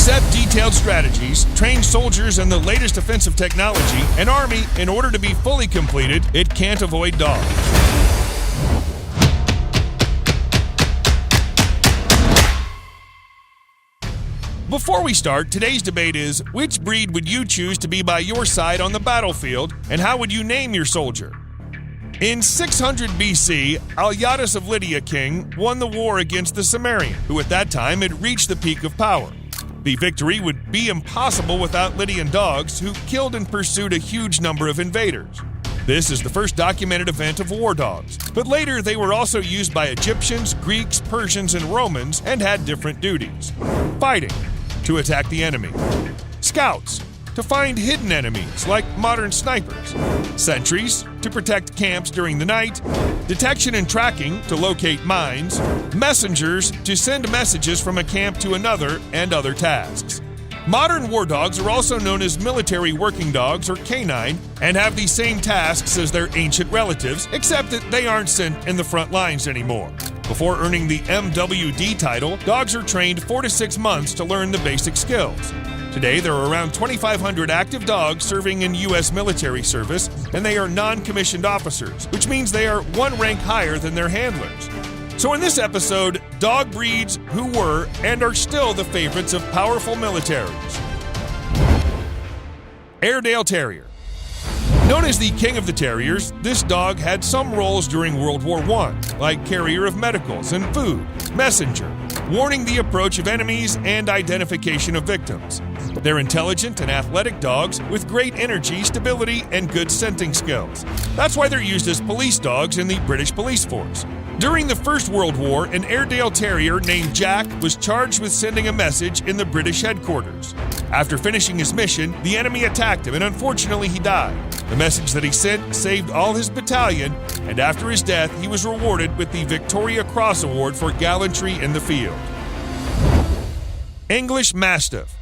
Set detailed strategies, train soldiers in the latest offensive technology, an army, in order to be fully completed, it can't avoid dogs. Before we start, today's debate is, which breed would you choose to be by your side on the battlefield, and how would you name your soldier? In 600 BC, Alyattes of Lydia king won the war against the Cimmerian, who at that time had reached the peak of power. The victory would be impossible without Lydian dogs, who killed and pursued a huge number of invaders. This is the first documented event of war dogs, but later they were also used by Egyptians, Greeks, Persians, and Romans and had different duties. Fighting, to attack the enemy. Scouts, to find hidden enemies like modern snipers. Sentries, to protect camps during the night. Detection and tracking, to locate mines. Messengers, to send messages from a camp to another, and other tasks. Modern war dogs are also known as military working dogs or canine and have the same tasks as their ancient relatives, except that they aren't sent in the front lines anymore. Before earning the MWD title, dogs are trained 4 to 6 months to learn the basic skills. Today, there are around 2,500 active dogs serving in U.S. military service, and they are non-commissioned officers, which means they are one rank higher than their handlers. So in this episode, dog breeds who were and are still the favorites of powerful militaries. Airedale Terrier. Known as the king of the terriers, this dog had some roles during World War I, like carrier of medicals and food, messenger, warning the approach of enemies, and identification of victims. They're intelligent and athletic dogs with great energy, stability, and good scenting skills. That's why they're used as police dogs in the British police force. During the First World War, an Airedale Terrier named Jack was charged with sending a message in the British headquarters. After finishing his mission, the enemy attacked him, and unfortunately he died. The message that he sent saved all his battalion, and after his death, he was rewarded with the Victoria Cross Award for gallantry in the field. English Mastiff.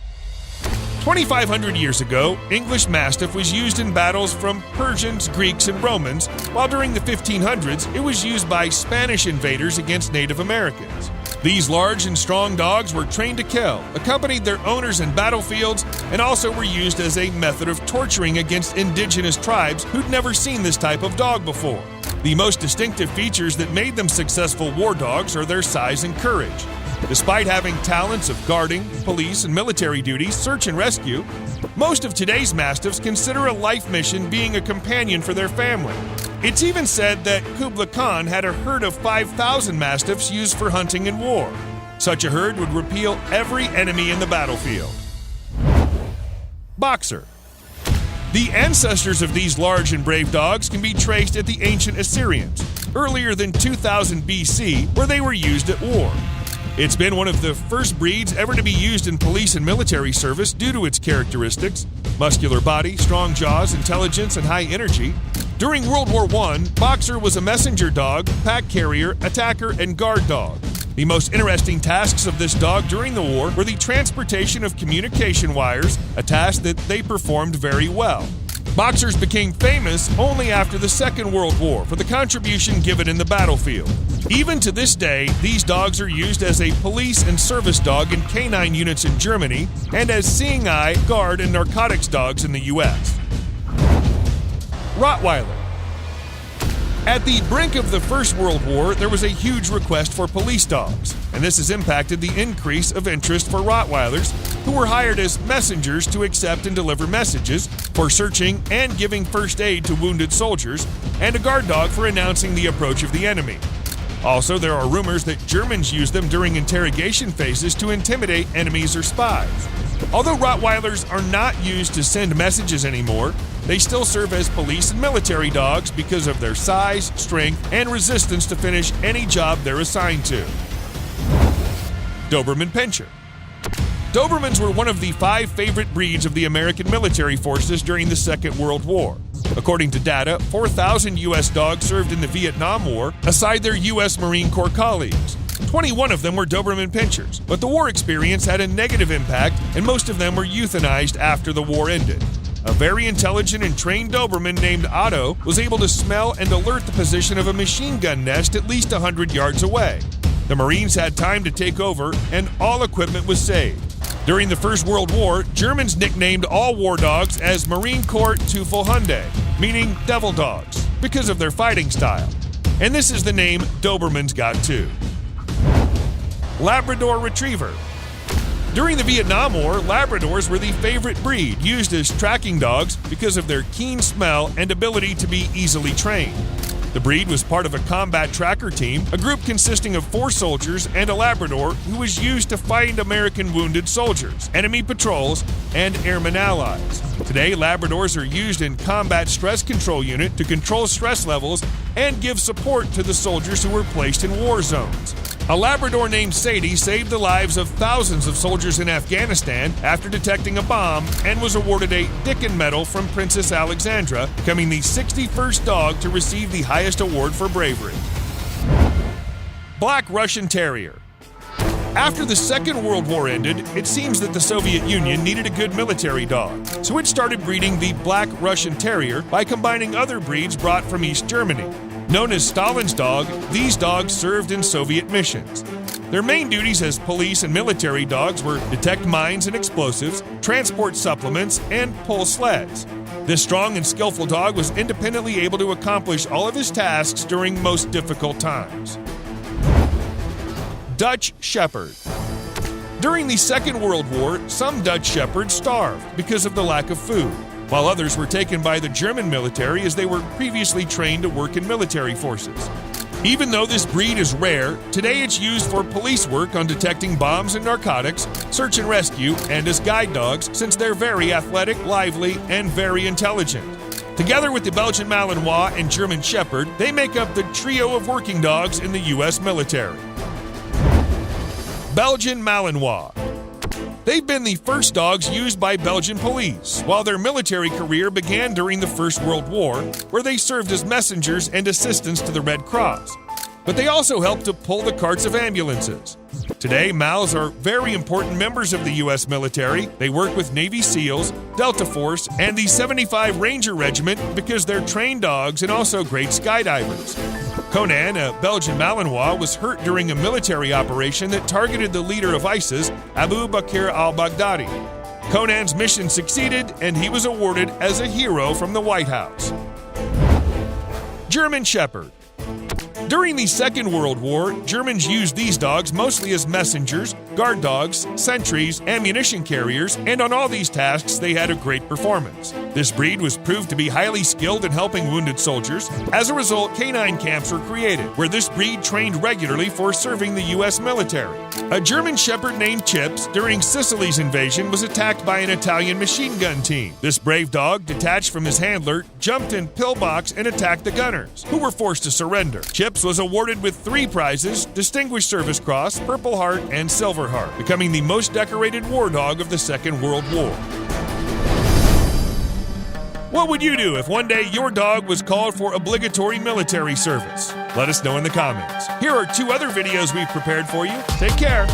2,500 years ago, English Mastiff was used in battles from Persians, Greeks, and Romans, while during the 1500s, it was used by Spanish invaders against Native Americans. These large and strong dogs were trained to kill, accompanied their owners in battlefields, and also were used as a method of torturing against indigenous tribes who'd never seen this type of dog before. The most distinctive features that made them successful war dogs are their size and courage. Despite having talents of guarding, police, and military duties, search and rescue, most of today's Mastiffs consider a life mission being a companion for their family. It's even said that Kublai Khan had a herd of 5,000 Mastiffs used for hunting and war. Such a herd would repel every enemy in the battlefield. Boxer. The ancestors of these large and brave dogs can be traced at the ancient Assyrians, earlier than 2000 BC, where they were used at war. It's been one of the first breeds ever to be used in police and military service due to its characteristics: muscular body, strong jaws, intelligence, and high energy. During World War I, Boxer was a messenger dog, pack carrier, attacker, and guard dog. The most interesting tasks of this dog during the war were the transportation of communication wires, a task that they performed very well. Boxers became famous only after the Second World War for the contribution given in the battlefield. Even to this day, these dogs are used as a police and service dog in canine units in Germany and as seeing eye, guard, and narcotics dogs in the U.S. Rottweiler. At the brink of the First World War, there was a huge request for police dogs, and this has impacted the increase of interest for Rottweilers, who were hired as messengers to accept and deliver messages, for searching and giving first aid to wounded soldiers, and a guard dog for announcing the approach of the enemy. Also, there are rumors that Germans use them during interrogation phases to intimidate enemies or spies. Although Rottweilers are not used to send messages anymore, they still serve as police and military dogs because of their size, strength, and resistance to finish any job they're assigned to. Doberman Pinscher. Dobermans were one of the 5 favorite breeds of the American military forces during the Second World War. According to data, 4,000 U.S. dogs served in the Vietnam War aside their U.S. Marine Corps colleagues. 21 of them were Doberman Pinschers, but the war experience had a negative impact and most of them were euthanized after the war ended. A very intelligent and trained Doberman named Otto was able to smell and alert the position of a machine gun nest at least 100 yards away. The Marines had time to take over and all equipment was saved. During the First World War, Germans nicknamed all war dogs as Marine Corps Teufelhunde, meaning devil dogs, because of their fighting style. And this is the name Doberman's got too. Labrador Retriever. During the Vietnam War, Labradors were the favorite breed used as tracking dogs because of their keen smell and ability to be easily trained. The breed was part of a combat tracker team, a group consisting of 4 soldiers and a Labrador who was used to find American wounded soldiers, enemy patrols, and airman allies. Today, Labradors are used in Combat Stress Control Unit to control stress levels and give support to the soldiers who were placed in war zones. A Labrador named Sadie saved the lives of thousands of soldiers in Afghanistan after detecting a bomb and was awarded a Dickin Medal from Princess Alexandra, becoming the 61st dog to receive the highest award for bravery. Black Russian Terrier. After the Second World War ended, it seems that the Soviet Union needed a good military dog, so it started breeding the Black Russian Terrier by combining other breeds brought from East Germany. Known as Stalin's dog, these dogs served in Soviet missions. Their main duties as police and military dogs were detect mines and explosives, transport supplements, and pull sleds. This strong and skillful dog was independently able to accomplish all of his tasks during most difficult times. Dutch Shepherd. During the Second World War, some Dutch Shepherds starved because of the lack of food, while others were taken by the German military as they were previously trained to work in military forces. Even though this breed is rare, today it's used for police work on detecting bombs and narcotics, search and rescue, and as guide dogs since they're very athletic, lively, and very intelligent. Together with the Belgian Malinois and German Shepherd, they make up the trio of working dogs in the U.S. military. Belgian Malinois. They've been the first dogs used by Belgian police, while their military career began during the First World War, where they served as messengers and assistants to the Red Cross. But they also helped to pull the carts of ambulances. Today, Mals are very important members of the U.S. military. They work with Navy SEALs, Delta Force, and the 75 Ranger Regiment because they're trained dogs and also great skydivers. Conan, a Belgian Malinois, was hurt during a military operation that targeted the leader of ISIS, Abu Bakr al-Baghdadi. Conan's mission succeeded, and he was awarded as a hero from the White House. German Shepherd. During the Second World War, Germans used these dogs mostly as messengers, guard dogs, sentries, ammunition carriers, and on all these tasks they had a great performance. This breed was proved to be highly skilled in helping wounded soldiers. As a result, canine camps were created, where this breed trained regularly for serving the U.S. military. A German Shepherd named Chips, during Sicily's invasion, was attacked by an Italian machine gun team. This brave dog, detached from his handler, jumped in pillbox and attacked the gunners, who were forced to surrender. Chips was awarded with 3 prizes: Distinguished Service Cross, Purple Heart, and Silver Heart, becoming the most decorated war dog of the Second World War. What would you do if one day your dog was called for obligatory military service? Let us know in the comments. Here are 2 other videos we've prepared for you. Take care.